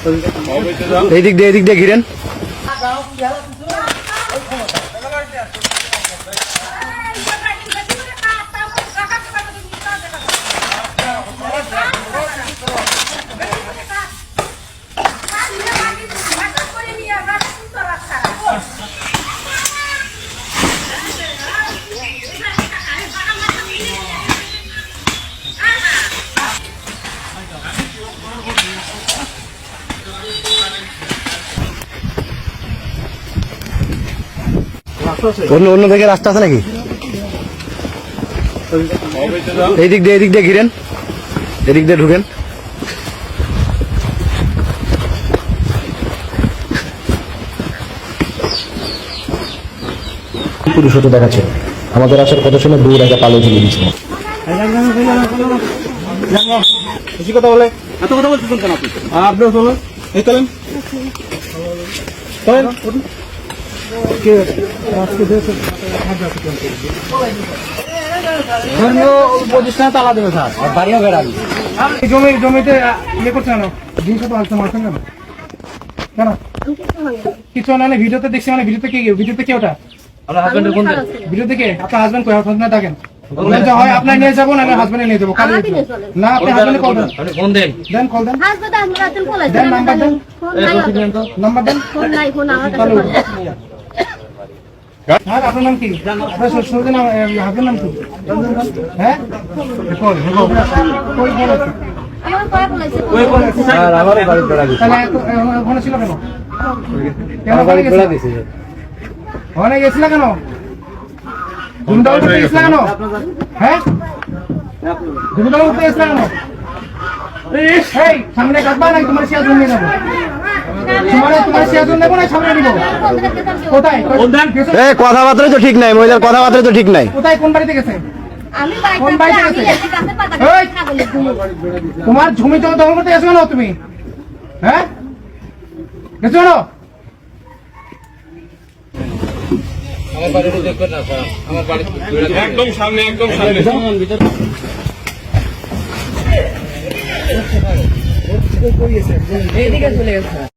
এই দিক দিয়ে ঘিরেন। অন্য দিকে রাস্তা আছে নাকি? এই দিক দিয়ে ঘিরেন, এদিক দিয়ে ঢুকেন। পুরুষ হতে দেখাচ্ছে। আমাদের আসার কথা শুনে দূর একটা পালে ঝুলিয়ে দিচ্ছে। বেশি কথা বলে এত কথা বলতেছেন কেন আপনি? আপনিও চলুন, এই চলেন প্রতিষ্ঠানে তালা দেবে স্যার, বাড়িও বেড়াবি। জমিতে ইয়ে করছে কেন? জিনিস তো আসতে মারছেন কেন? কেন কিছু না, ভিডিওতে দেখছি। মানে ভিডিওতে কে ওটা? ভিডিও থেকে আপনার হাজবেন্ড কই? হাজবেন্ড ডাকেন, হয় আপনার নিয়ে যাবো না আমি হাজবেন্ডে নিয়ে যাবো। না আপনি হাজবেন্ডে কল দেন, কল দেন, দেন নাম্বার দেন, নাম্বার দেন। আপনার নাম কি? আপনার শ্বশুরের নাম, হাজবেন্ড নাম কি? হ্যাঁ ওখানে ছিল কেন? ওখানে গেছিল কেন? জমিদার উঠতে গেছিল কেন? হ্যাঁ জমিদার উঠতে গেছিল কেন? সামনে কাটবা নাকি তোমার সিয়াজ নিয়ে যাবো? তোমার সিয়াজ নেবো না সামনে নিবো? কোথায় কথাবার্তা তো ঠিক নাই, মহিলার কথাবার্তা তো ঠিক নাই। কোথায় কোন বাড়িতে গেছে? কোন বাড়িতে গেছে? তোমার জমি জমা দখল করতে গেছো কেন তুমি? হ্যাঁ গেছো কেন? একদম সামনে, একদম সামনে।